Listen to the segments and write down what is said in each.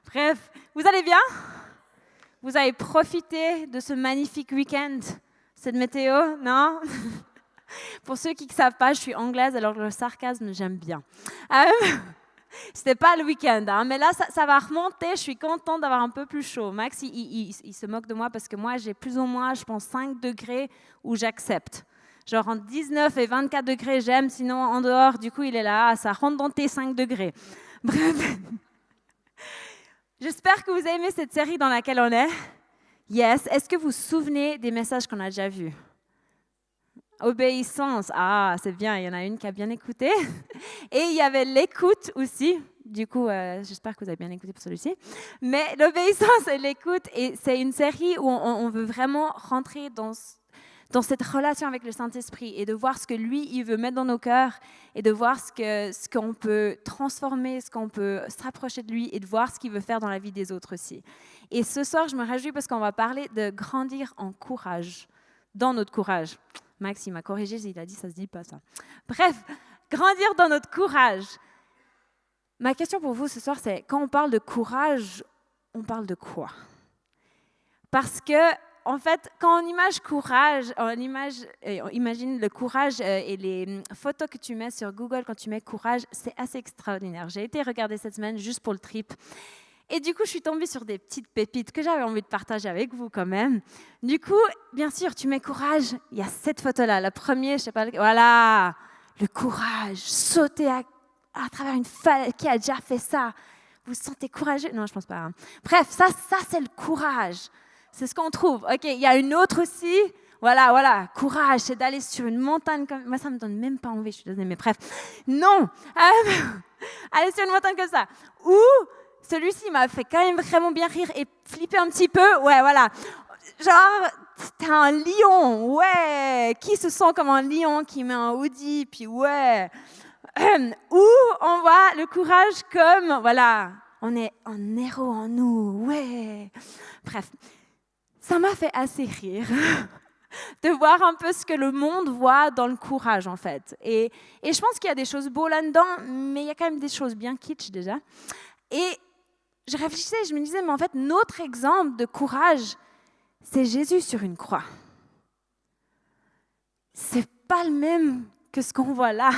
Bref, vous allez bien? Vous avez profité de ce magnifique week-end? Cette météo, non? Pour ceux qui ne savent pas, je suis anglaise, alors le sarcasme, j'aime bien. C'était pas le week-end, hein, mais là, ça va remonter. Je suis contente d'avoir un peu plus chaud. Max, il se moque de moi parce que moi, j'ai plus ou moins, je pense, 5 degrés où j'accepte. Genre en 19 et 24 degrés, j'aime, sinon en dehors, du coup, il est là, ça rentre dans tes 5 degrés. Bref. J'espère que vous avez aimé cette série dans laquelle on est. Yes. Est-ce que vous vous souvenez des messages qu'on a déjà vus? Obéissance. Ah, c'est bien, il y en a une qui a bien écouté. Et il y avait l'écoute aussi. Du coup, j'espère que vous avez bien écouté pour celui-ci. Mais l'obéissance et l'écoute, et c'est une série où on veut vraiment rentrer dans cette relation avec le Saint-Esprit et de voir ce que lui, il veut mettre dans nos cœurs et de voir ce qu'on peut transformer, ce qu'on peut se rapprocher de lui et de voir ce qu'il veut faire dans la vie des autres aussi. Et ce soir, je me réjouis parce qu'on va parler de grandir en courage, dans notre courage. Max, il m'a corrigé, il a dit ça se dit pas ça. Bref, grandir dans notre courage. Ma question pour vous ce soir, c'est quand on parle de courage, on parle de quoi? Parce que en fait, quand on imagine le courage et les photos que tu mets sur Google quand tu mets courage, c'est assez extraordinaire. J'ai été regarder cette semaine juste pour le trip. Et du coup, je suis tombée sur des petites pépites que j'avais envie de partager avec vous quand même. Du coup, bien sûr, tu mets courage. Il y a cette photo-là. La première, je sais pas, voilà, le courage, sauter à travers une falaise. Qui a déjà fait ça? Vous vous sentez courageux? Non, je pense pas. Hein. Bref, ça c'est le courage. C'est ce qu'on trouve. Ok, il y a une autre aussi. Voilà, courage, c'est d'aller sur une montagne comme... Moi, ça me donne même pas envie, je suis désolée, mais bref. Non, aller sur une montagne comme ça. Ou, celui-ci m'a fait quand même vraiment bien rire et flipper un petit peu. Ouais, voilà. Genre, t'es un lion, ouais. Qui se sent comme un lion qui met un hoodie, puis ouais. Ou on voit le courage comme, voilà, on est un héros en nous, ouais. Bref. Ça m'a fait assez rire de voir un peu ce que le monde voit dans le courage, en fait. Et je pense qu'il y a des choses beaux là-dedans, mais il y a quand même des choses bien kitsch déjà. Et je réfléchissais, je me disais, mais en fait, notre exemple de courage, c'est Jésus sur une croix. C'est pas le même que ce qu'on voit là.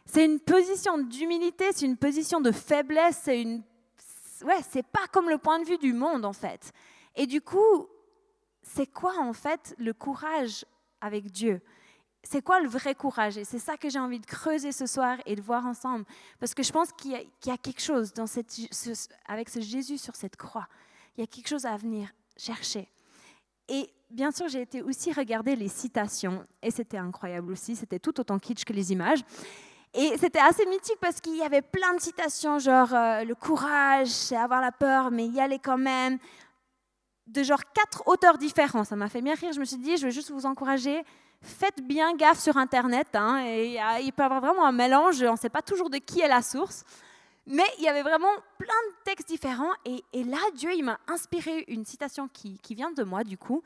C'est une position d'humilité, c'est une position de faiblesse, c'est pas comme le point de vue du monde, en fait. Et du coup, c'est quoi en fait le courage avec Dieu? C'est quoi le vrai courage? Et c'est ça que j'ai envie de creuser ce soir et de voir ensemble. Parce que je pense qu'il y a quelque chose avec ce Jésus sur cette croix. Il y a quelque chose à venir chercher. Et bien sûr, j'ai été aussi regarder les citations. Et c'était incroyable aussi. C'était tout autant kitsch que les images. Et c'était assez mythique parce qu'il y avait plein de citations, genre le courage, c'est avoir la peur, mais y aller quand même. De genre 4 auteurs différents. Ça m'a fait bien rire. Je me suis dit, je vais juste vous encourager. Faites bien gaffe sur Internet. Hein, et il peut y avoir vraiment un mélange. On ne sait pas toujours de qui est la source. Mais il y avait vraiment plein de textes différents. Et là, Dieu, il m'a inspiré une citation qui vient de moi, du coup.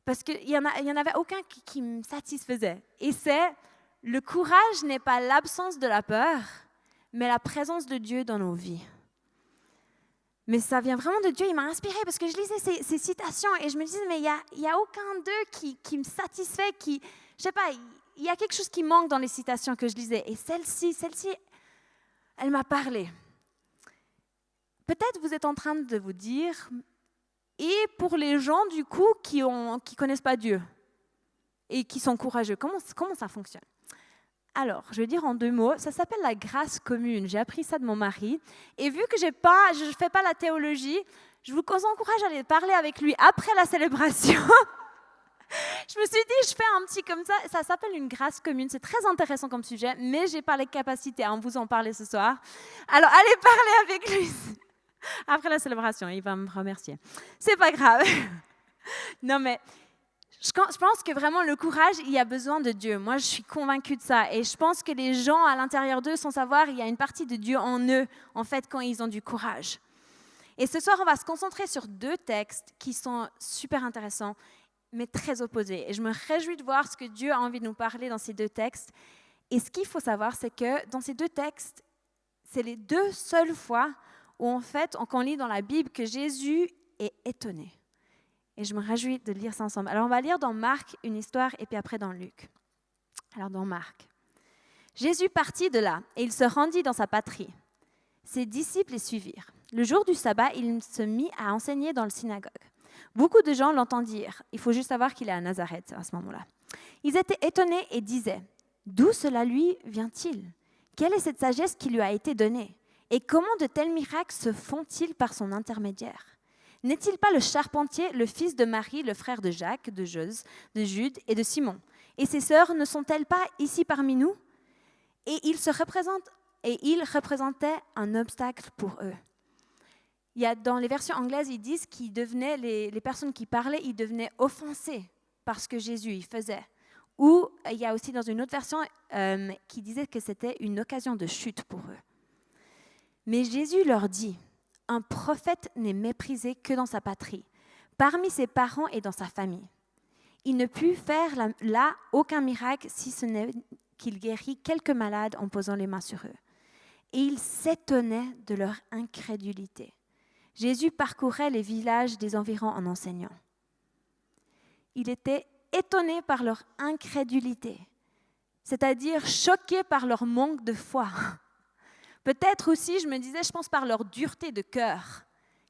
Parce qu'il n'y en avait aucun qui me satisfaisait. Et c'est, le courage n'est pas l'absence de la peur, mais la présence de Dieu dans nos vies. Mais ça vient vraiment de Dieu, il m'a inspirée parce que je lisais ces citations et je me disais, mais il y a aucun d'eux qui me satisfait, je sais pas, il y a quelque chose qui manque dans les citations que je lisais. Et celle-ci, elle m'a parlé. Peut-être vous êtes en train de vous dire, et pour les gens du coup qui connaissent pas Dieu et qui sont courageux, comment ça fonctionne? Alors, je vais dire en 2 mots, ça s'appelle la grâce commune. J'ai appris ça de mon mari. Et vu que je ne fais pas la théologie, je vous encourage à aller parler avec lui après la célébration. Je me suis dit, je fais un petit comme ça s'appelle une grâce commune. C'est très intéressant comme sujet, mais je n'ai pas les capacités à vous en parler ce soir. Alors, allez parler avec lui après la célébration. Il va me remercier. C'est pas grave. Non, mais... Je pense que vraiment le courage, il y a besoin de Dieu. Moi, je suis convaincue de ça. Et je pense que les gens à l'intérieur d'eux, sans savoir, il y a une partie de Dieu en eux, en fait, quand ils ont du courage. Et ce soir, on va se concentrer sur 2 textes qui sont super intéressants, mais très opposés. Et je me réjouis de voir ce que Dieu a envie de nous parler dans ces 2 textes. Et ce qu'il faut savoir, c'est que dans ces 2 textes, c'est les 2 seules fois où en fait, on lit dans la Bible que Jésus est étonné. Et je me réjouis de lire ça ensemble. Alors on va lire dans Marc une histoire et puis après dans Luc. Alors dans Marc. Jésus partit de là et il se rendit dans sa patrie. Ses disciples les suivirent. Le jour du sabbat, il se mit à enseigner dans le synagogue. Beaucoup de gens l'entendirent. Il faut juste savoir qu'il est à Nazareth à ce moment-là. Ils étaient étonnés et disaient « D'où cela lui vient-il ? Quelle est cette sagesse qui lui a été donnée ? Et comment de tels miracles se font-ils par son intermédiaire ? N'est-il pas le charpentier, le fils de Marie, le frère de Jacques, de Jose, de Jude et de Simon ? Et ses sœurs ne sont-elles pas ici parmi nous ? » Et il représentait un obstacle pour eux. Dans les versions anglaises, ils disent qu'ils devenaient, les personnes qui parlaient, ils devenaient offensés par ce que Jésus y faisait. Ou il y a aussi dans une autre version qui disait que c'était une occasion de chute pour eux. Mais Jésus leur dit, un prophète n'est méprisé que dans sa patrie, parmi ses parents et dans sa famille. Il ne put faire là aucun miracle si ce n'est qu'il guérit quelques malades en posant les mains sur eux. Et ils s'étonnaient de leur incrédulité. Jésus parcourait les villages des environs en enseignant. Il était étonné par leur incrédulité, c'est-à-dire choqué par leur manque de foi. Peut-être aussi, je pense par leur dureté de cœur,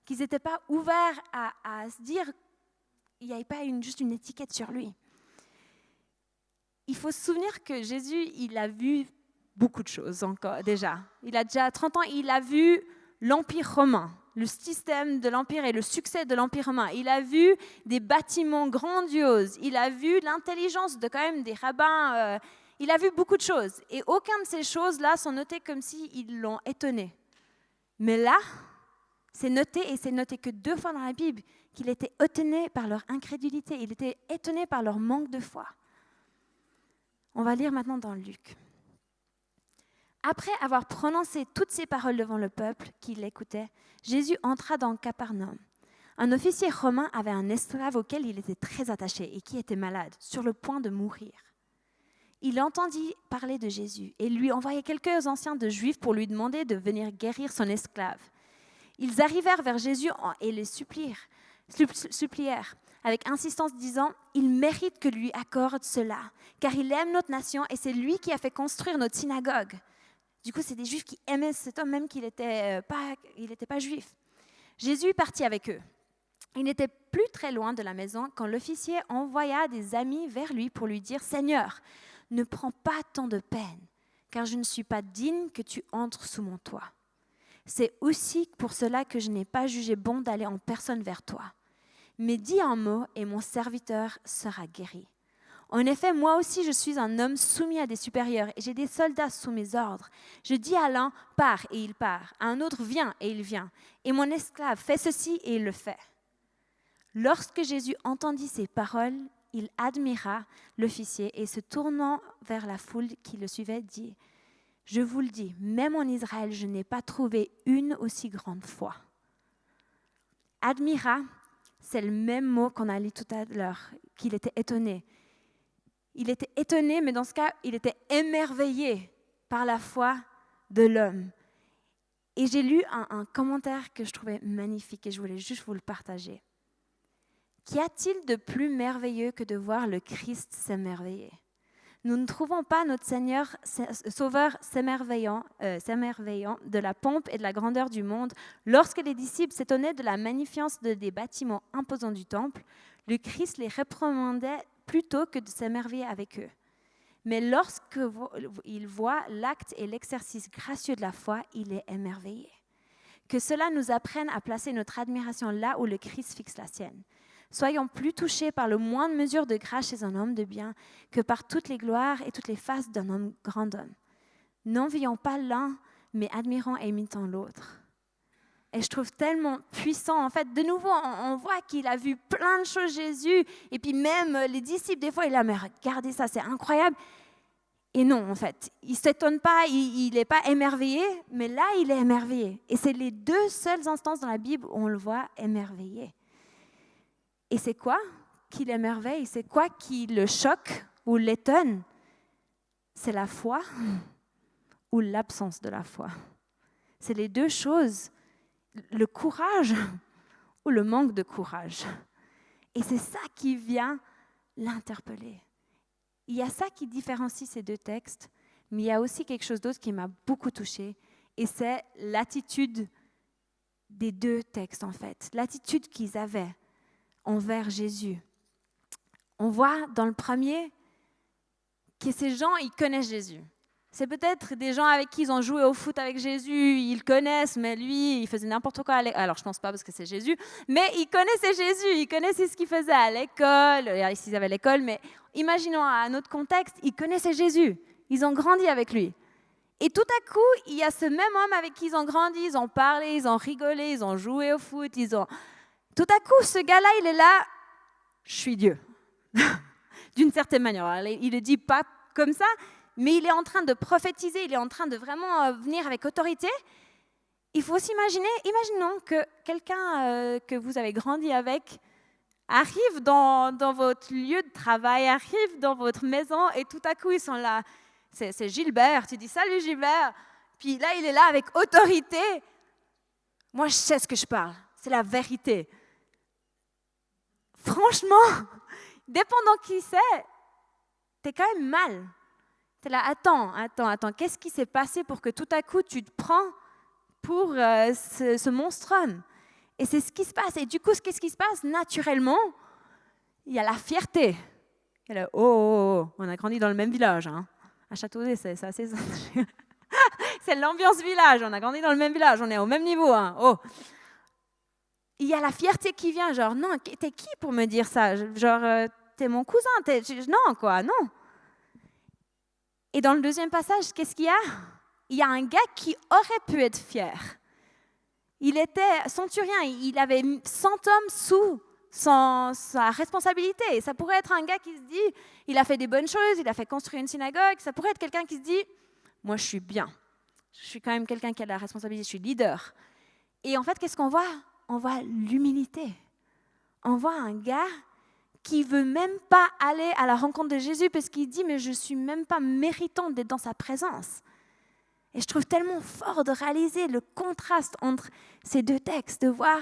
qu'ils n'étaient pas ouverts à se dire qu'il n'y avait pas juste une étiquette sur lui. Il faut se souvenir que Jésus, il a vu beaucoup de choses encore déjà. Il a déjà 30 ans, il a vu l'Empire romain, le système de l'Empire et le succès de l'Empire romain. Il a vu des bâtiments grandioses. Il a vu l'intelligence de quand même des rabbins. Il a vu beaucoup de choses. Et aucune de ces choses-là sont notées comme s'ils l'ont étonné. Mais là, c'est noté, et c'est noté que 2 fois dans la Bible, qu'il était étonné par leur incrédulité. Il était étonné par leur manque de foi. On va lire maintenant dans Luc. Après avoir prononcé toutes ces paroles devant le peuple qui l'écoutait, Jésus entra dans Capernaum. Un officier romain avait un esclave auquel il était très attaché et qui était malade, sur le point de mourir. Il entendit parler de Jésus et lui envoya quelques anciens de Juifs pour lui demander de venir guérir son esclave. Ils arrivèrent vers Jésus et le supplièrent avec insistance disant « Il mérite que lui accorde cela, car il aime notre nation et c'est lui qui a fait construire notre synagogue. » Du coup, c'est des Juifs qui aimaient cet homme même qu'il n'était pas juif. Jésus partit avec eux. Il n'était plus très loin de la maison quand l'officier envoya des amis vers lui pour lui dire « Seigneur, ne prends pas tant de peine, car je ne suis pas digne que tu entres sous mon toit. C'est aussi pour cela que je n'ai pas jugé bon d'aller en personne vers toi. Mais dis un mot et mon serviteur sera guéri. En effet, moi aussi je suis un homme soumis à des supérieurs et j'ai des soldats sous mes ordres. Je dis à l'un, pars et il part, à un autre, viens et il vient. Et mon esclave fait ceci et il le fait. » Lorsque Jésus entendit ces paroles, il admira l'officier et se tournant vers la foule qui le suivait, dit « Je vous le dis, même en Israël, je n'ai pas trouvé une aussi grande foi. » Admira, c'est le même mot qu'on a lu tout à l'heure, qu'il était étonné. Il était étonné, mais dans ce cas, il était émerveillé par la foi de l'homme. Et j'ai lu un commentaire que je trouvais magnifique et je voulais juste vous le partager. Qu'y a-t-il de plus merveilleux que de voir le Christ s'émerveiller ? Nous ne trouvons pas notre Seigneur Sauveur s'émerveillant de la pompe et de la grandeur du monde. Lorsque les disciples s'étonnaient de la magnificence des bâtiments imposants du temple, le Christ les réprimandait plutôt que de s'émerveiller avec eux. Mais lorsqu'il voit l'acte et l'exercice gracieux de la foi, il est émerveillé. Que cela nous apprenne à placer notre admiration là où le Christ fixe la sienne. Soyons plus touchés par le moindre mesure de grâce chez un homme de bien que par toutes les gloires et toutes les faces d'un homme grand homme. N'envions pas l'un, mais admirons et imitons l'autre. Et je trouve tellement puissant. En fait, de nouveau, on voit qu'il a vu plein de choses, Jésus. Et puis même les disciples, des fois, ils disent « Mais regardez ça, c'est incroyable ». Et non, en fait, il ne s'étonne pas, il n'est pas émerveillé, mais là, il est émerveillé. Et c'est les 2 seules instances dans la Bible où on le voit émerveillé. Et c'est quoi qui l'émerveille? C'est quoi qui le choque ou l'étonne? C'est la foi ou l'absence de la foi. C'est les 2 choses. le courage ou le manque de courage. Et c'est ça qui vient l'interpeller. Il y a ça qui différencie ces deux textes, mais il y a aussi quelque chose d'autre qui m'a beaucoup touchée, et c'est l'attitude des deux textes en fait, l'attitude qu'ils avaient envers Jésus. On voit dans le premier que ces gens, ils connaissent Jésus. C'est peut-être des gens avec qui ils ont joué au foot avec Jésus, ils le connaissent, mais lui, il faisait n'importe quoi. Alors, je ne pense pas parce que c'est Jésus, mais ils connaissaient Jésus, ils connaissaient ce qu'il faisait à l'école, ici ils avaient l'école, mais imaginons un autre contexte, ils connaissaient Jésus, ils ont grandi avec lui. Et tout à coup, il y a ce même homme avec qui ils ont grandi, ils ont parlé, ils ont rigolé, ils ont joué au foot, Tout à coup, ce gars-là, il est là, je suis Dieu. D'une certaine manière. Alors, il ne le dit pas comme ça, mais il est en train de prophétiser, il est en train de vraiment venir avec autorité. Il faut s'imaginer, imaginons que quelqu'un que vous avez grandi avec arrive dans votre lieu de travail, arrive dans votre maison, et tout à coup, ils sont là. C'est Gilbert, tu dis « Salut Gilbert », puis là, il est là avec autorité. Moi, je sais ce que je parle, c'est la vérité. Franchement, dépendant qui c'est, t'es quand même mal. T'es là, attends, qu'est-ce qui s'est passé pour que tout à coup, tu te prends pour ce monstrum? Et c'est ce qui se passe. Et du coup, qu'est-ce qui se passe? Naturellement, il y a la fierté. Il y a le, oh, on a grandi dans le même village, hein. À Châteaudet, c'est assez... c'est l'ambiance village, on a grandi dans le même village, on est au même niveau, hein. Oh. Il y a la fierté qui vient, genre, non, t'es qui pour me dire ça? Genre, t'es mon cousin, non, quoi, non. Et dans le deuxième passage, qu'est-ce qu'il y a? Il y a un gars qui aurait pu être fier. Il était centurien, il avait 100 hommes sous sa responsabilité. Et ça pourrait être un gars qui se dit, il a fait des bonnes choses, il a fait construire une synagogue. Ça pourrait être quelqu'un qui se dit, moi je suis bien. Je suis quand même quelqu'un qui a de la responsabilité, je suis leader. Et en fait, qu'est-ce qu'on voit? On voit l'humilité. On voit un gars qui veut même pas aller à la rencontre de Jésus parce qu'il dit, mais je suis même pas méritant d'être dans sa présence. Et je trouve tellement fort de réaliser le contraste entre ces deux textes, de voir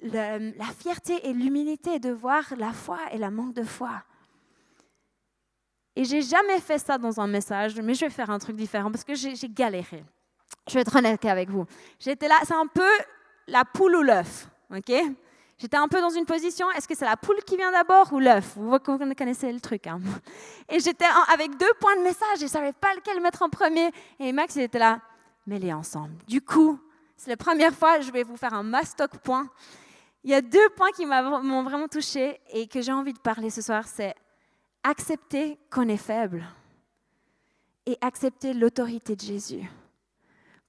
la fierté et l'humilité, de voir la foi et le manque de foi. Et j'ai jamais fait ça dans un message, mais je vais faire un truc différent parce que j'ai galéré. Je vais être honnête avec vous. J'étais là, c'est un peu la poule ou l'œuf, ok? J'étais un peu dans une position, est-ce que c'est la poule qui vient d'abord ou l'œuf? Vous connaissez le truc. Hein? Et j'étais avec 2 points de message, je ne savais pas lequel mettre en premier. Et Max, il était là, mets-les ensemble. Du coup, c'est la première fois, je vais vous faire un mastoc point. Il y a 2 points qui m'ont vraiment touchée et que j'ai envie de parler ce soir, c'est accepter qu'on est faible et accepter l'autorité de Jésus.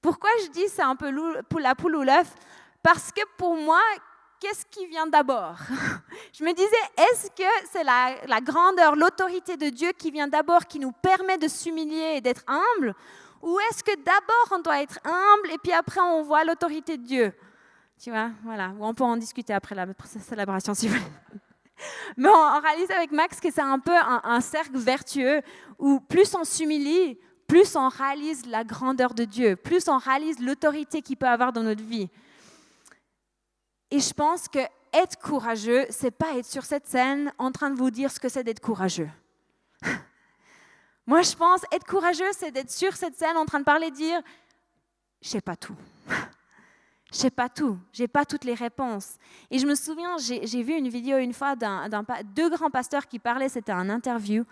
Pourquoi je dis c'est un peu la poule ou l'œuf? Parce que pour moi, qu'est-ce qui vient d'abord? Je me disais, est-ce que c'est la grandeur, l'autorité de Dieu qui vient d'abord, qui nous permet de s'humilier et d'être humble? Ou est-ce que d'abord on doit être humble et puis après on voit l'autorité de Dieu? Tu vois, voilà. Ou on peut en discuter après la célébration si vous voulez. Mais on réalise avec Max que c'est un peu un cercle vertueux où plus on s'humilie, plus on réalise la grandeur de Dieu, plus on réalise l'autorité qu'il peut avoir dans notre vie. Et je pense que être courageux, c'est pas être sur cette scène en train de vous dire ce que c'est d'être courageux. Moi, je pense être courageux, c'est d'être sur cette scène en train de parler, dire, je sais pas tout. Je sais pas tout, j'ai pas toutes les réponses. Et je me souviens, j'ai vu une vidéo une fois 2 grands pasteurs qui parlaient, c'était un interview,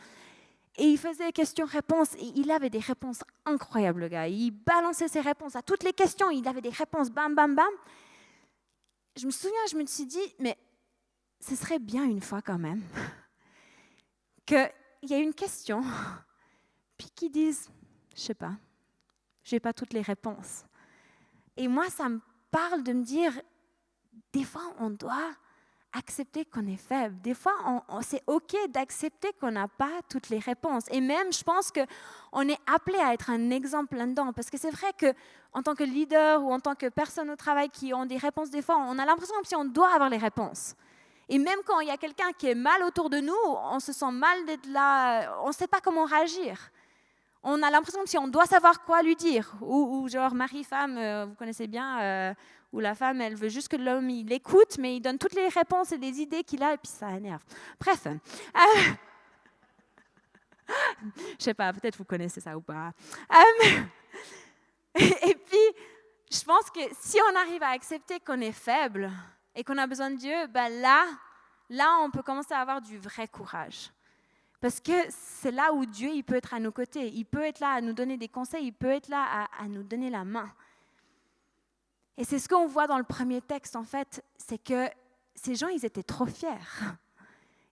et il faisait questions-réponses, et il avait des réponses incroyables, le gars. Il balançait ses réponses à toutes les questions, il avait des réponses, bam, bam, bam. Je me souviens, je me suis dit, mais ce serait bien une fois quand même qu'il y ait une question, puis qu'ils disent, je sais pas, j'ai pas toutes les réponses. Et moi, ça me parle de me dire, des fois, on doit accepter qu'on est faible. Des fois, c'est OK d'accepter qu'on n'a pas toutes les réponses. Et même, je pense qu'on est appelé à être un exemple là-dedans. Parce que c'est vrai qu'en tant que leader ou en tant que personne au travail qui ont des réponses, des fois, on a l'impression que si on doit avoir les réponses. Et même quand il y a quelqu'un qui est mal autour de nous, on se sent mal d'être là, on ne sait pas comment réagir. On a l'impression que si on doit savoir quoi lui dire, ou genre mari-femme, vous connaissez bien, où la femme, elle veut juste que l'homme, il l'écoute, mais il donne toutes les réponses et les idées qu'il a, et puis ça énerve. Bref. Je sais pas, peut-être vous connaissez ça ou pas. Et puis, je pense que si on arrive à accepter qu'on est faible et qu'on a besoin de Dieu, ben là, on peut commencer à avoir du vrai courage. Parce que c'est là où Dieu, il peut être à nos côtés. Il peut être là à nous donner des conseils. Il peut être là à nous donner la main. Et c'est ce qu'on voit dans le premier texte, en fait. C'est que ces gens, ils étaient trop fiers.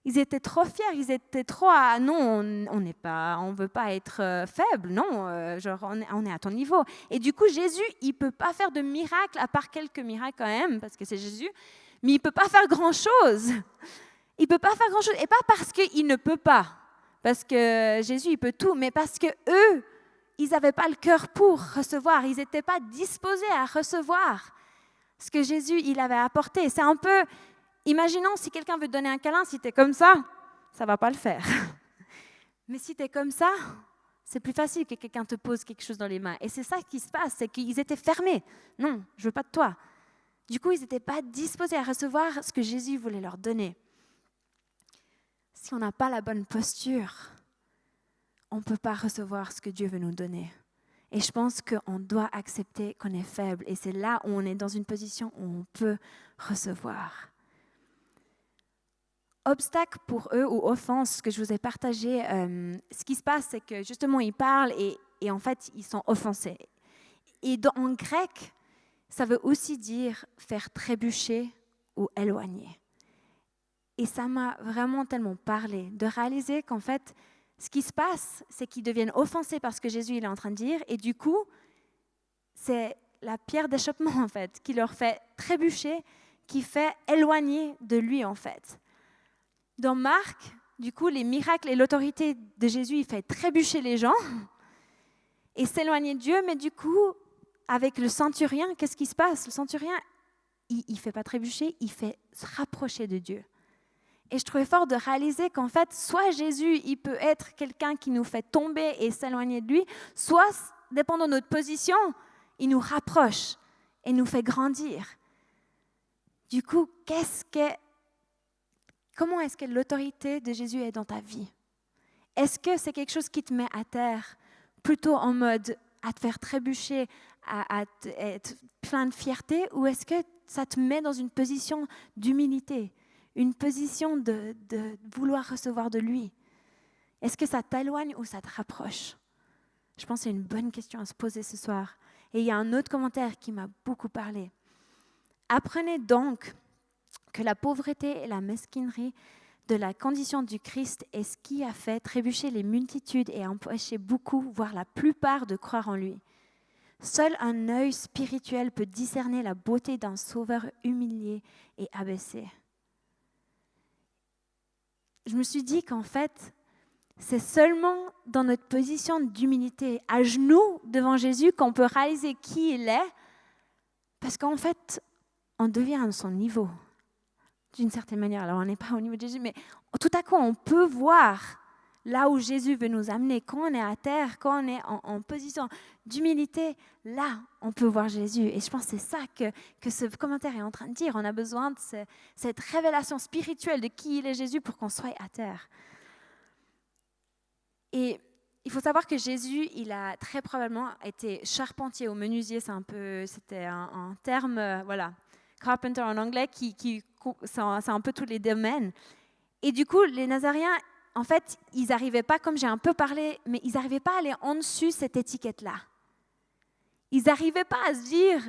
Ils étaient trop fiers. Ils étaient trop à... Non, on veut pas être faible. Non, genre, on est à ton niveau. Et du coup, Jésus, il ne peut pas faire de miracles, à part quelques miracles quand même, parce que c'est Jésus. Mais il ne peut pas faire grand-chose. Il ne peut pas faire grand-chose. Et pas parce qu'il ne peut pas. Parce que Jésus, il peut tout. Mais parce que eux, ils n'avaient pas le cœur pour recevoir. Ils n'étaient pas disposés à recevoir ce que Jésus, il avait apporté. C'est un peu... Imaginons si quelqu'un veut te donner un câlin, si tu es comme ça ne va pas le faire. Mais si tu es comme ça, c'est plus facile que quelqu'un te pose quelque chose dans les mains. Et c'est ça qui se passe, c'est qu'ils étaient fermés. Non, je ne veux pas de toi. Du coup, ils n'étaient pas disposés à recevoir ce que Jésus voulait leur donner. Si on n'a pas la bonne posture, on ne peut pas recevoir ce que Dieu veut nous donner. Et je pense qu'on doit accepter qu'on est faible. Et c'est là où on est dans une position où on peut recevoir. Obstacle pour eux ou offense, ce que je vous ai partagé, ce qui se passe, c'est que justement, ils parlent et en fait, ils sont offensés. Et en grec, ça veut aussi dire faire trébucher ou éloigner. Et ça m'a vraiment tellement parlé de réaliser qu'en fait, ce qui se passe, c'est qu'ils deviennent offensés par ce que Jésus il est en train de dire. Et du coup, c'est la pierre d'achoppement, en fait, qui leur fait trébucher, qui fait éloigner de lui, en fait. Dans Marc, du coup, les miracles et l'autorité de Jésus, il fait trébucher les gens et s'éloigner de Dieu. Mais du coup, avec le centurion, qu'est-ce qui se passe? Le centurion, il ne fait pas trébucher, il fait se rapprocher de Dieu. Et je trouvais fort de réaliser qu'en fait, soit Jésus, il peut être quelqu'un qui nous fait tomber et s'éloigner de lui, soit, dépendant de notre position, il nous rapproche et nous fait grandir. Du coup, comment est-ce que l'autorité de Jésus est dans ta vie? Est-ce que c'est quelque chose qui te met à terre, plutôt en mode à te faire trébucher, à être plein de fierté, ou est-ce que ça te met dans une position d'humilité, une position de vouloir recevoir de lui? Est-ce que ça t'éloigne ou ça te rapproche? Je pense que c'est une bonne question à se poser ce soir. Et il y a un autre commentaire qui m'a beaucoup parlé. Apprenez donc que la pauvreté et la mesquinerie de la condition du Christ est ce qui a fait trébucher les multitudes et empêché beaucoup, voire la plupart, de croire en lui. Seul un œil spirituel peut discerner la beauté d'un sauveur humilié et abaissé. Je me suis dit qu'en fait, c'est seulement dans notre position d'humilité, à genoux devant Jésus, qu'on peut réaliser qui il est, parce qu'en fait, on devient à son niveau. D'une certaine manière, alors on n'est pas au niveau de Jésus, mais tout à coup, on peut voir là où Jésus veut nous amener. Quand on est à terre, quand on est en position d'humilité, là, on peut voir Jésus. Et je pense que c'est ça que ce commentaire est en train de dire. On a besoin de cette révélation spirituelle de qui il est Jésus pour qu'on soit à terre. Et il faut savoir que Jésus, il a très probablement été charpentier ou menuisier. C'était un terme, voilà, carpenter en anglais, c'est un peu tous les domaines. Et du coup, les Nazaréens, en fait, ils n'arrivaient pas, comme j'ai un peu parlé, mais ils n'arrivaient pas à aller en dessus cette étiquette-là. Ils n'arrivaient pas à se dire,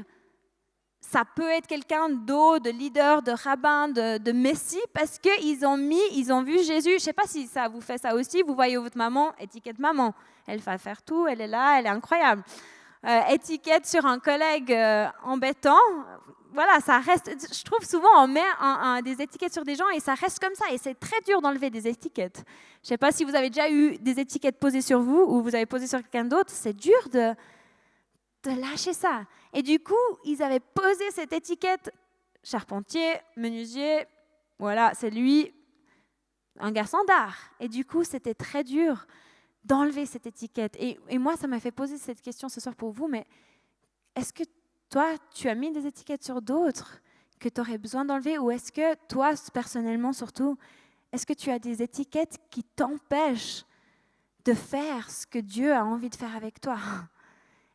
ça peut être quelqu'un d'autre, de leader, de rabbin, de messie, parce qu'ils ont vu Jésus. Je ne sais pas si ça vous fait ça aussi. Vous voyez votre maman, étiquette maman. Elle va faire tout, elle est là, elle est incroyable. Étiquette sur un collègue embêtant. Voilà, ça reste. Je trouve souvent on met des étiquettes sur des gens et ça reste comme ça. Et c'est très dur d'enlever des étiquettes. Je ne sais pas si vous avez déjà eu des étiquettes posées sur vous ou vous avez posé sur quelqu'un d'autre. C'est dur de lâcher ça. Et du coup, ils avaient posé cette étiquette charpentier, menuisier. Voilà, c'est lui, un garçon d'art. Et du coup, c'était très dur d'enlever cette étiquette. Et moi, ça m'a fait poser cette question ce soir pour vous. Mais est-ce que toi, tu as mis des étiquettes sur d'autres que tu aurais besoin d'enlever? Ou est-ce que toi, personnellement surtout, est-ce que tu as des étiquettes qui t'empêchent de faire ce que Dieu a envie de faire avec toi?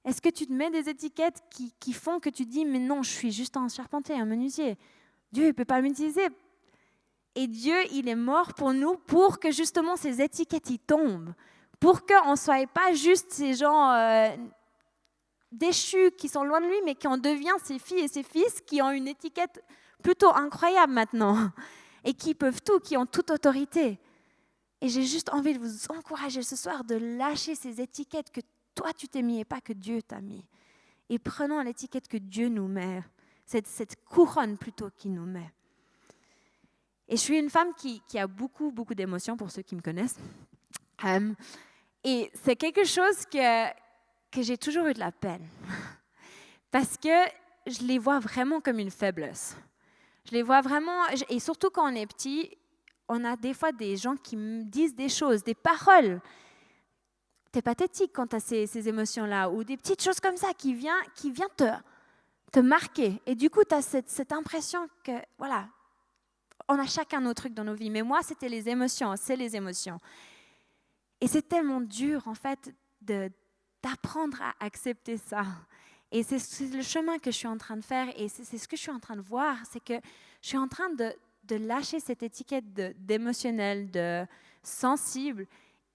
Est-ce que tu te mets des étiquettes qui font que tu dis « mais non, je suis juste un charpentier, un menuisier. Dieu ne peut pas m'utiliser. » Et Dieu, il est mort pour nous pour que justement ces étiquettes y tombent, pour qu'on ne soit pas juste ces gens déchus qui sont loin de lui, mais qu'on devient ses filles et ses fils qui ont une étiquette plutôt incroyable maintenant et qui peuvent tout, qui ont toute autorité. Et j'ai juste envie de vous encourager ce soir de lâcher ces étiquettes que toi tu t'es mis et pas que Dieu t'a mis. Et prenons l'étiquette que Dieu nous met, cette couronne plutôt qu'il nous met. Et je suis une femme qui a beaucoup d'émotions pour ceux qui me connaissent. Et c'est quelque chose que j'ai toujours eu de la peine. Parce que je les vois vraiment comme une faiblesse. Je les vois vraiment, et surtout quand on est petit, on a des fois des gens qui me disent des choses, des paroles. T'es pathétique quand tu as ces émotions-là, ou des petites choses comme ça qui viennent te marquer. Et du coup, tu as cette impression que, voilà, on a chacun nos trucs dans nos vies. Mais moi, c'était les émotions, c'est les émotions. Et c'est tellement dur, en fait, d'apprendre à accepter ça. Et c'est le chemin que je suis en train de faire, et c'est ce que je suis en train de voir, c'est que je suis en train de lâcher cette étiquette d'émotionnel, de sensible,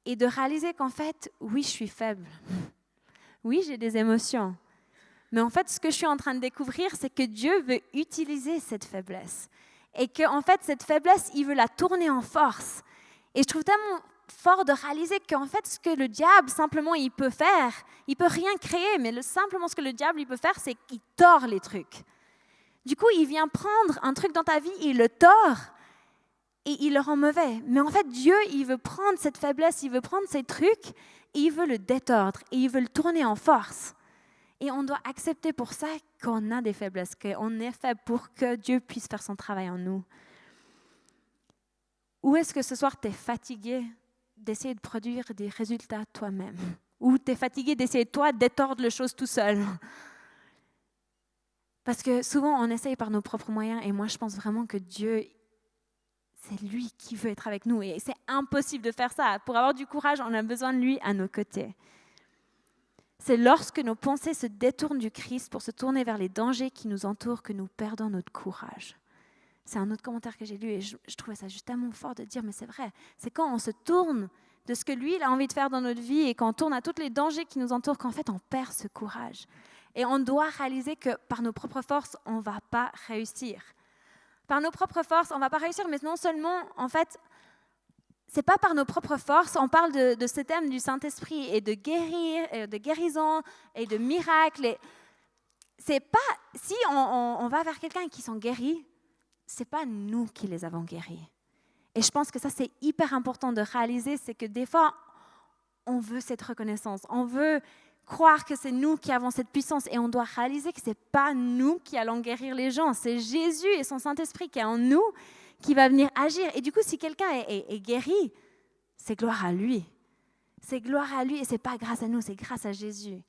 et de réaliser qu'en fait, oui, je suis faible. Oui, j'ai des émotions. Mais en fait, ce que je suis en train de découvrir, c'est que Dieu veut utiliser cette faiblesse. Et qu'en fait, cette faiblesse, il veut la tourner en force. Et je trouve tellement fort de réaliser qu'en fait, ce que le diable, simplement, il peut faire, il peut rien créer, mais simplement ce que le diable, il peut faire, c'est qu'il tord les trucs. Du coup, il vient prendre un truc dans ta vie, il le tord, et il le rend mauvais. Mais en fait, Dieu, il veut prendre cette faiblesse, il veut prendre ces trucs, et il veut le détordre, et il veut le tourner en force. Et on doit accepter pour ça qu'on a des faiblesses, qu'on est faible pour que Dieu puisse faire son travail en nous. Ou est-ce que ce soir, tu es fatigué d'essayer de produire des résultats toi-même? Ou tu es fatigué d'essayer, toi, d'étordre les choses tout seul? Parce que souvent, on essaye par nos propres moyens, et moi, je pense vraiment que Dieu, c'est lui qui veut être avec nous. Et c'est impossible de faire ça. Pour avoir du courage, on a besoin de lui à nos côtés. C'est lorsque nos pensées se détournent du Christ pour se tourner vers les dangers qui nous entourent que nous perdons notre courage. C'est un autre commentaire que j'ai lu et je trouvais ça juste tellement fort de dire, mais c'est vrai. C'est quand on se tourne de ce que lui il a envie de faire dans notre vie et quand on tourne à tous les dangers qui nous entourent qu'en fait on perd ce courage. Et on doit réaliser que par nos propres forces, on ne va pas réussir. Par nos propres forces, on ne va pas réussir, mais non seulement, en fait, c'est pas par nos propres forces. On parle de ce thème du Saint-Esprit et de guérir, et de guérison et de miracles. Et c'est pas si on va vers quelqu'un qui sont guéris, c'est pas nous qui les avons guéris. Et je pense que ça c'est hyper important de réaliser, c'est que des fois on veut cette reconnaissance, on veut croire que c'est nous qui avons cette puissance et on doit réaliser que c'est pas nous qui allons guérir les gens, c'est Jésus et son Saint-Esprit qui est en nous qui va venir agir. Et du coup, si quelqu'un est guéri, c'est gloire à lui. C'est gloire à lui et c'est pas grâce à nous, c'est grâce à Jésus.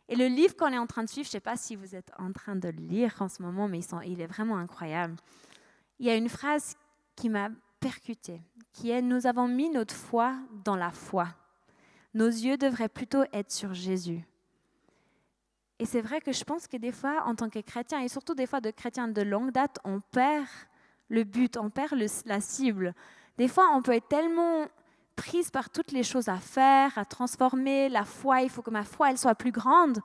Et le livre qu'on est en train de suivre, je ne sais pas si vous êtes en train de le lire en ce moment, mais il est vraiment incroyable. Il y a une phrase qui m'a percutée, qui est « Nous avons mis notre foi dans la foi. Nos yeux devraient plutôt être sur Jésus. » Et c'est vrai que je pense que des fois, en tant que chrétien, et surtout des fois de chrétiens de longue date, on perd le but, on perd la cible. Des fois, on peut être tellement prise par toutes les choses à faire, à transformer. La foi, il faut que ma foi elle soit plus grande,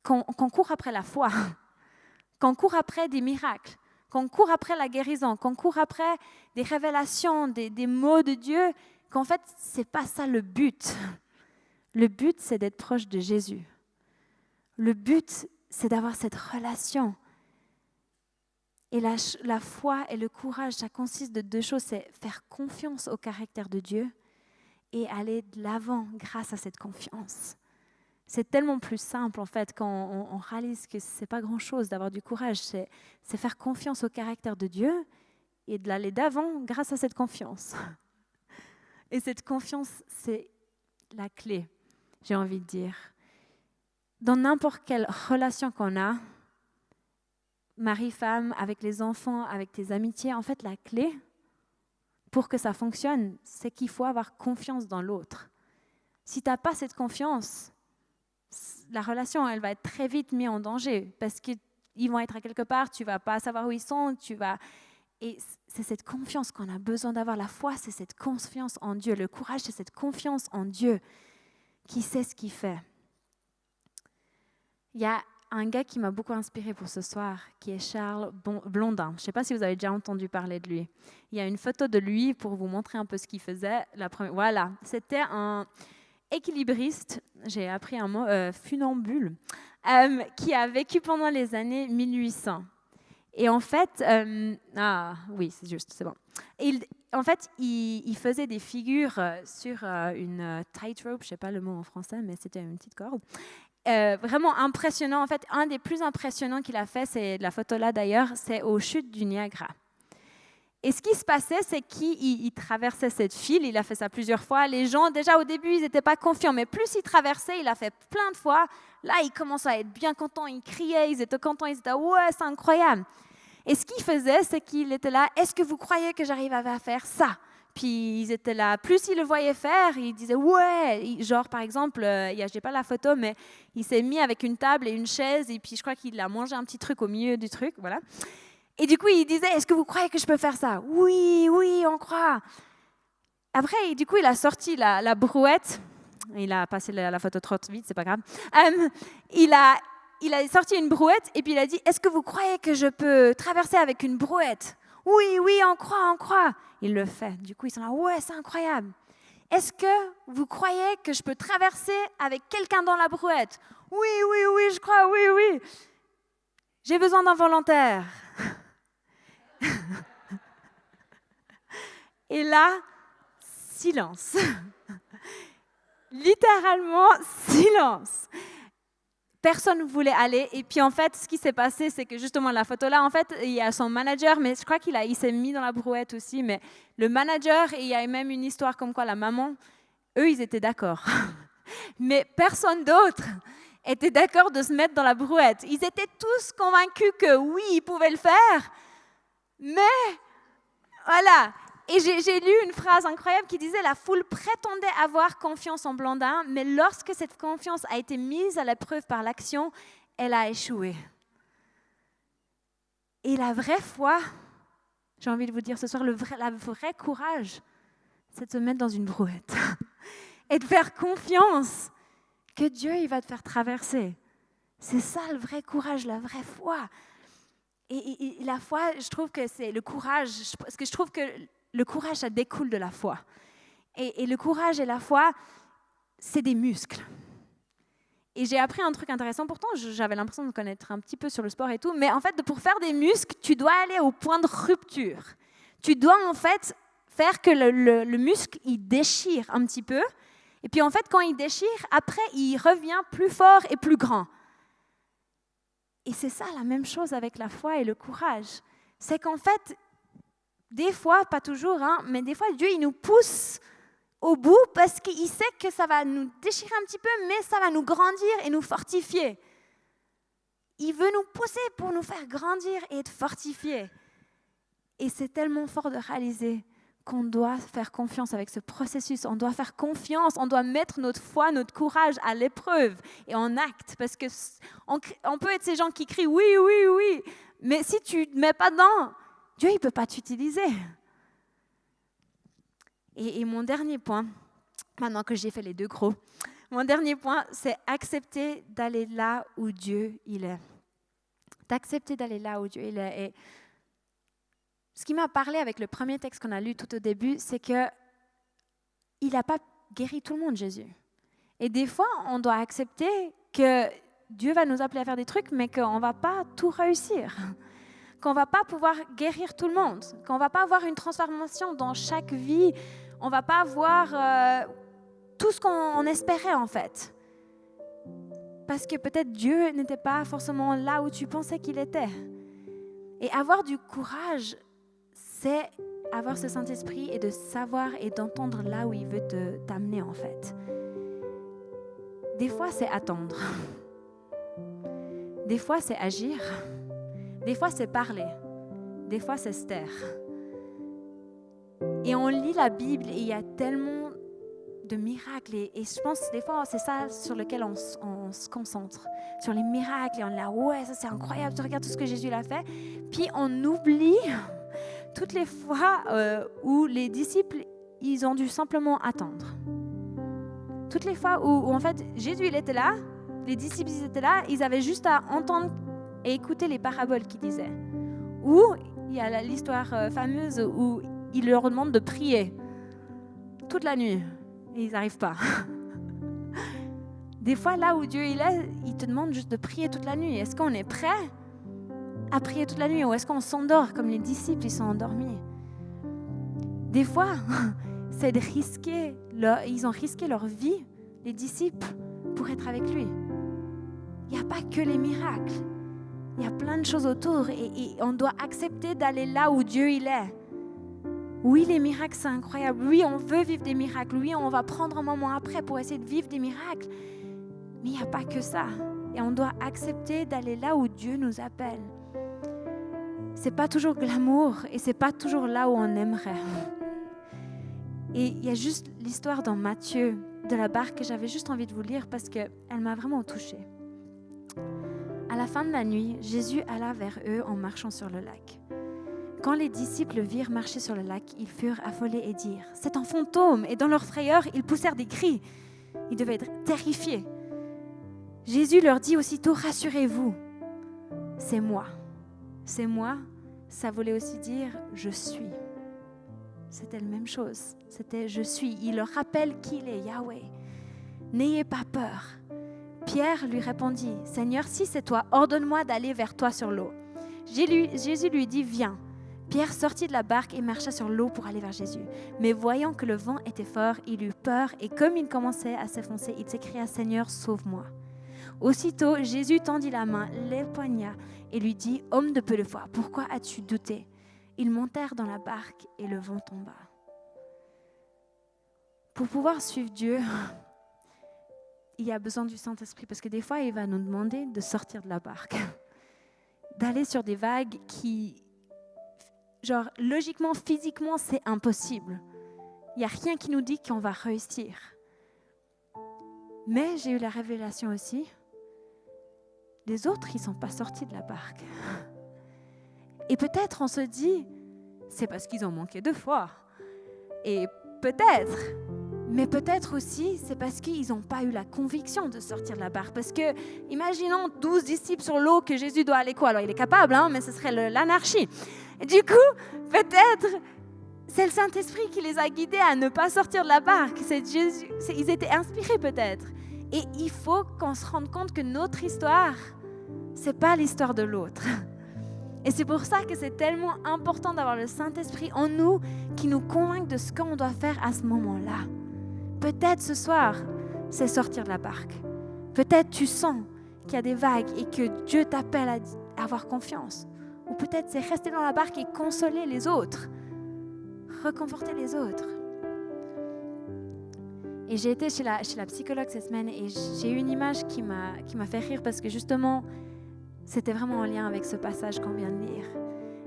qu'on court après la foi, qu'on court après des miracles, qu'on court après la guérison, qu'on court après des révélations, des mots de Dieu, qu'en fait, ce n'est pas ça le but. Le but, c'est d'être proche de Jésus. Le but, c'est d'avoir cette relation. Et la foi et le courage, ça consiste de deux choses, c'est faire confiance au caractère de Dieu et aller de l'avant grâce à cette confiance. C'est tellement plus simple en fait quand on réalise que ce n'est pas grand-chose d'avoir du courage, c'est faire confiance au caractère de Dieu et de l'aller d'avant grâce à cette confiance. Et cette confiance, c'est la clé, j'ai envie de dire. dans n'importe quelle relation qu'on a, mari-femme, avec les enfants, avec tes amitiés, en fait, la clé pour que ça fonctionne, c'est qu'il faut avoir confiance dans l'autre. Si tu n'as pas cette confiance, la relation, elle va être très vite mise en danger parce qu'ils vont être à quelque part, tu ne vas pas savoir où ils sont, Et c'est cette confiance qu'on a besoin d'avoir. La foi, c'est cette confiance en Dieu. Le courage, c'est cette confiance en Dieu qui sait ce qu'il fait. Il y a un gars qui m'a beaucoup inspirée pour ce soir, qui est Charles Blondin. Je ne sais pas si vous avez déjà entendu parler de lui. Il y a une photo de lui pour vous montrer un peu ce qu'il faisait. Voilà, c'était un équilibriste, j'ai appris un mot, funambule, qui a vécu pendant les années 1800. Et en fait, oui, c'est juste, c'est bon. En fait, il faisait des figures sur une tightrope, je ne sais pas le mot en français, mais c'était une petite corde. Vraiment impressionnant. En fait, un des plus impressionnants qu'il a fait, c'est la photo là d'ailleurs, c'est aux chutes du Niagara. Et ce qui se passait, c'est qu'il traversait cette file, il a fait ça plusieurs fois. Les gens, déjà au début, ils n'étaient pas confiants, mais plus il traversait, il a fait plein de fois. Là, ils commençaient à être bien contents, ils criaient, ils étaient contents, ils étaient « ouais, c'est incroyable ». Et ce qu'il faisait, c'est qu'il était là « est-ce que vous croyez que j'arrive à faire ça ?» Puis ils étaient là, plus ils le voyaient faire, ils disaient « ouais ». Genre par exemple, je n'ai pas la photo, mais il s'est mis avec une table et une chaise, et puis je crois qu'il a mangé un petit truc au milieu du truc, voilà. Et du coup, il disait « est-ce que vous croyez que je peux faire ça ?»« Oui, oui, on croit ». Après, du coup, il a sorti la brouette. Il a passé la photo trop vite, c'est pas grave. Il a sorti une brouette et puis il a dit « est-ce que vous croyez que je peux traverser avec une brouette ?»« Oui, oui, on croit, on croit ». Il le fait. Du coup, ils sont là « ouais, c'est incroyable ». « Est-ce que vous croyez que je peux traverser avec quelqu'un dans la brouette ?»« Oui, oui, oui, je crois, oui, oui. J'ai besoin d'un volontaire. » Et là, silence. Littéralement, silence. Personne ne voulait aller. Et puis, en fait, ce qui s'est passé, c'est que justement, la photo-là, en fait, il y a son manager, mais je crois qu'il s'est mis dans la brouette aussi. Mais le manager, et il y a même une histoire comme quoi la maman, eux, ils étaient d'accord. Mais personne d'autre était d'accord de se mettre dans la brouette. Ils étaient tous convaincus que oui, ils pouvaient le faire. Mais, voilà. Et j'ai lu une phrase incroyable qui disait « La foule prétendait avoir confiance en Blondin, mais lorsque cette confiance a été mise à l'épreuve par l'action, elle a échoué. » Et la vraie foi, j'ai envie de vous dire ce soir, le vrai courage, c'est de se mettre dans une brouette et de faire confiance que Dieu il va te faire traverser. C'est ça le vrai courage, la vraie foi. Et la foi, je trouve que c'est le courage, parce que je trouve que le courage, ça découle de la foi. Et le courage et la foi, c'est des muscles. Et j'ai appris un truc intéressant, pourtant j'avais l'impression de connaître un petit peu sur le sport et tout, mais en fait, pour faire des muscles, tu dois aller au point de rupture. Tu dois en fait faire que le muscle, il déchire un petit peu. Et puis en fait, quand il déchire, après, il revient plus fort et plus grand. Et c'est ça la même chose avec la foi et le courage. C'est qu'en fait, des fois, pas toujours, mais des fois, Dieu, il nous pousse au bout parce qu'il sait que ça va nous déchirer un petit peu, mais ça va nous grandir et nous fortifier. Il veut nous pousser pour nous faire grandir et être fortifiés. Et c'est tellement fort de réaliser qu'on doit faire confiance avec ce processus. On doit faire confiance, on doit mettre notre foi, notre courage à l'épreuve et en acte. Parce qu'on peut être ces gens qui crient « oui, oui, oui », mais si tu ne te mets pas dedans, Dieu, il ne peut pas t'utiliser. Et mon dernier point, maintenant que j'ai fait les deux gros, mon dernier point, c'est accepter d'aller là où Dieu il est. D'accepter d'aller là où Dieu il est. Et ce qui m'a parlé avec le premier texte qu'on a lu tout au début, c'est qu'il n'a pas guéri tout le monde, Jésus. Et des fois, on doit accepter que Dieu va nous appeler à faire des trucs, mais qu'on ne va pas tout réussir. Qu'on ne va pas pouvoir guérir tout le monde, qu'on ne va pas avoir une transformation dans chaque vie, on ne va pas avoir tout ce qu'on espérait en fait. Parce que peut-être Dieu n'était pas forcément là où tu pensais qu'il était. Et avoir du courage, c'est avoir ce Saint-Esprit et de savoir et d'entendre là où il veut t'amener en fait. Des fois, c'est attendre. Des fois, c'est agir. Des fois, c'est parler. Des fois, c'est se taire. Et on lit la Bible et il y a tellement de miracles. Et je pense des fois, c'est ça sur lequel on se concentre. Sur les miracles. Et on est là, ouais, ça c'est incroyable. Tu regardes tout ce que Jésus a fait. Puis on oublie toutes les fois où les disciples, ils ont dû simplement attendre. Toutes les fois où en fait, Jésus, il était là. Les disciples, ils étaient là. Ils avaient juste à entendre et écouter les paraboles qu'il disait. Ou il y a l'histoire fameuse où il leur demande de prier toute la nuit. Et ils n'arrivent pas. Des fois, là où Dieu il est, il te demande juste de prier toute la nuit. Est-ce qu'on est prêt à prier toute la nuit ou est-ce qu'on s'endort comme les disciples, ils sont endormis? Des fois, c'est de risquer, ils ont risqué leur vie, les disciples, pour être avec lui. Il n'y a pas que les miracles. Il y a plein de choses autour et on doit accepter d'aller là où Dieu il est. Oui, les miracles, c'est incroyable. Oui, on veut vivre des miracles. Oui, on va prendre un moment après pour essayer de vivre des miracles. Mais il n'y a pas que ça. Et on doit accepter d'aller là où Dieu nous appelle. C'est pas toujours glamour et c'est pas toujours là où on aimerait. Et il y a juste l'histoire dans Matthieu de la barque que j'avais juste envie de vous lire parce qu'elle m'a vraiment touchée. À la fin de la nuit, Jésus alla vers eux en marchant sur le lac. Quand les disciples le virent marcher sur le lac, ils furent affolés et dirent « C'est un fantôme !» Et dans leur frayeur, ils poussèrent des cris. Ils devaient être terrifiés. Jésus leur dit aussitôt « Rassurez-vous, c'est moi. » C'est moi, ça voulait aussi dire « Je suis ». C'était la même chose. C'était « Je suis ». Il leur rappelle qu'il est Yahweh. N'ayez pas peur. Pierre lui répondit « Seigneur, si c'est toi, ordonne-moi d'aller vers toi sur l'eau. » Jésus lui dit « Viens ». Pierre sortit de la barque et marcha sur l'eau pour aller vers Jésus. Mais voyant que le vent était fort, il eut peur et comme il commençait à s'enfoncer, il s'écria « Seigneur, sauve-moi ». Aussitôt, Jésus tendit la main, l'époigna et lui dit « Homme de peu de foi, pourquoi as-tu douté ?» Ils montèrent dans la barque et le vent tomba. Pour pouvoir suivre Dieu, il y a besoin du Saint-Esprit parce que des fois, il va nous demander de sortir de la barque, d'aller sur des vagues qui... Genre, logiquement, physiquement, c'est impossible. Il n'y a rien qui nous dit qu'on va réussir. Mais j'ai eu la révélation aussi. Les autres, ils ne sont pas sortis de la barque. Et peut-être on se dit, c'est parce qu'ils ont manqué de foi. Et peut-être, mais peut-être aussi, c'est parce qu'ils n'ont pas eu la conviction de sortir de la barque. Parce que, imaginons 12 disciples sur l'eau que Jésus doit aller quoi? Alors, il est capable, mais ce serait l'anarchie. Et du coup, peut-être, c'est le Saint-Esprit qui les a guidés à ne pas sortir de la barque. C'est Jésus, ils étaient inspirés peut-être. Et il faut qu'on se rende compte que notre histoire, ce n'est pas l'histoire de l'autre. Et c'est pour ça que c'est tellement important d'avoir le Saint-Esprit en nous qui nous convainc de ce qu'on doit faire à ce moment-là. Peut-être ce soir, c'est sortir de la barque. Peut-être tu sens qu'il y a des vagues et que Dieu t'appelle à avoir confiance. Ou peut-être c'est rester dans la barque et consoler les autres, reconforter les autres. Et j'ai été chez la psychologue cette semaine et j'ai eu une image qui m'a fait rire parce que justement, c'était vraiment en lien avec ce passage qu'on vient de lire.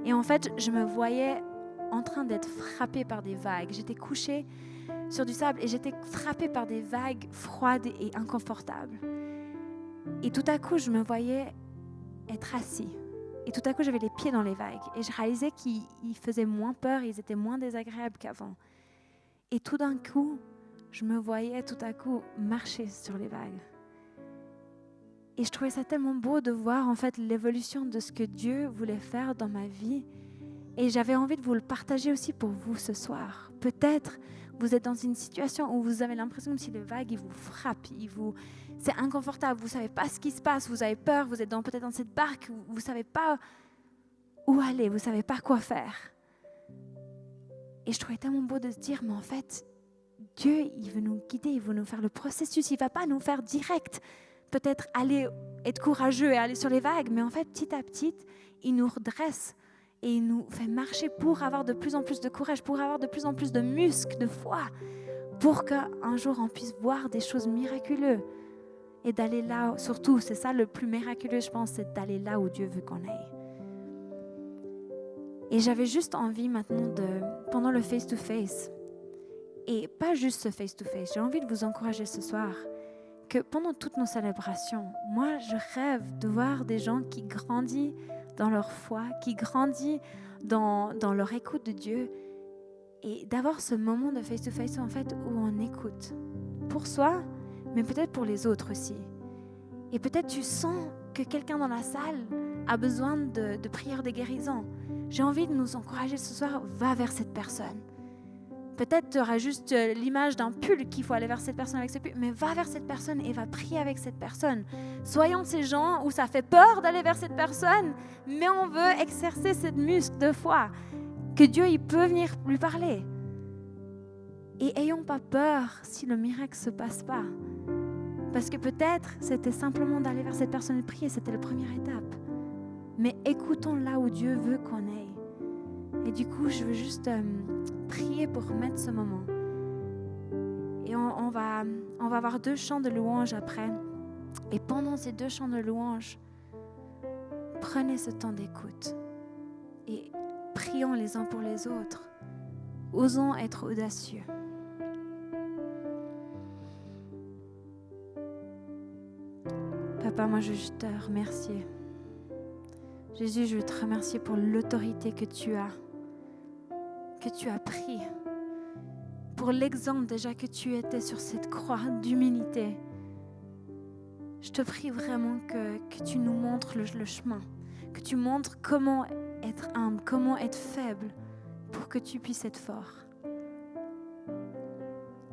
Et en fait, je me voyais en train d'être frappée par des vagues. J'étais couchée sur du sable et j'étais frappée par des vagues froides et inconfortables. Et tout à coup, je me voyais être assis. Et tout à coup, j'avais les pieds dans les vagues. Et je réalisais qu'ils faisaient moins peur, ils étaient moins désagréables qu'avant. Et tout d'un coup, je me voyais tout à coup marcher sur les vagues. Et je trouvais ça tellement beau de voir en fait l'évolution de ce que Dieu voulait faire dans ma vie. Et j'avais envie de vous le partager aussi pour vous ce soir. Peut-être vous êtes dans une situation où vous avez l'impression que si les vagues ils vous frappent, c'est inconfortable, vous ne savez pas ce qui se passe, vous avez peur, vous êtes peut-être dans cette barque, vous ne savez pas où aller, vous ne savez pas quoi faire. Et je trouvais tellement beau de se dire, mais en fait, Dieu, il veut nous guider, il veut nous faire le processus, il ne va pas nous faire direct, peut-être aller être courageux et aller sur les vagues, mais en fait, petit à petit, il nous redresse et il nous fait marcher pour avoir de plus en plus de courage, pour avoir de plus en plus de muscles, de foi, pour qu'un jour on puisse voir des choses miraculeuses. et d'aller là, surtout, c'est ça le plus miraculeux, je pense, c'est d'aller là où Dieu veut qu'on aille. Et j'avais juste envie maintenant pendant le face-to-face, et pas juste ce face-to-face, j'ai envie de vous encourager ce soir, que pendant toutes nos célébrations, moi, je rêve de voir des gens qui grandissent dans leur foi, qui grandissent dans leur écoute de Dieu, et d'avoir ce moment de face-to-face en fait où on écoute pour soi, mais peut-être pour les autres aussi. Et peut-être tu sens que quelqu'un dans la salle a besoin de prière de guérison. J'ai envie de nous encourager ce soir, va vers cette personne. Peut-être tu auras juste l'image d'un pull qu'il faut aller vers cette personne avec ce pull, mais va vers cette personne et va prier avec cette personne. Soyons ces gens où ça fait peur d'aller vers cette personne, mais on veut exercer cette muscle de foi, que Dieu il peut venir lui parler. Et ayons pas peur si le miracle ne se passe pas. Parce que peut-être c'était simplement d'aller vers cette personne et de prier, c'était la première étape. Mais écoutons là où Dieu veut qu'on aille. Et du coup, je veux juste prier pour mettre ce moment. Et on va avoir 2 chants de louange après. Et pendant ces 2 chants de louange, prenez ce temps d'écoute. Et prions les uns pour les autres. Osons être audacieux. Papa, moi je veux juste te remercier. Jésus, je veux te remercier pour l'autorité que tu as pris, pour l'exemple déjà que tu étais sur cette croix d'humilité. Je te prie vraiment que tu nous montres le chemin, que tu montres comment être humble, comment être faible, pour que tu puisses être fort.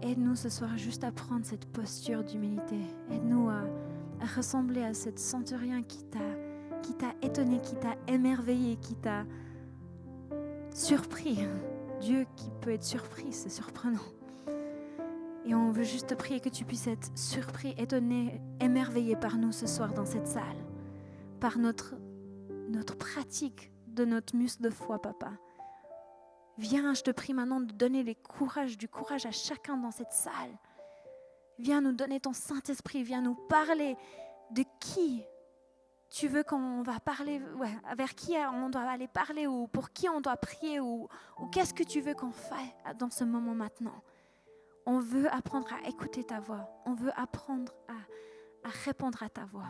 Aide-nous ce soir juste à prendre cette posture d'humilité. Aide-nous à ressembler à cette centurion qui t'a étonné, qui t'a émerveillé, qui t'a surpris. Dieu qui peut être surpris, c'est surprenant. Et on veut juste te prier que tu puisses être surpris, étonné, émerveillé par nous ce soir dans cette salle, par notre pratique de notre muscle de foi, papa. Viens, je te prie maintenant de donner du courage à chacun dans cette salle. Viens nous donner ton Saint-Esprit, viens nous parler de qui tu veux qu'on va parler, vers qui on doit aller parler ou pour qui on doit prier ou qu'est-ce que tu veux qu'on fasse dans ce moment maintenant. On veut apprendre à écouter ta voix, on veut apprendre à répondre à ta voix.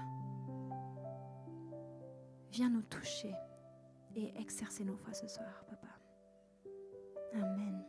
Viens nous toucher et exercer nos foi ce soir, papa. Amen.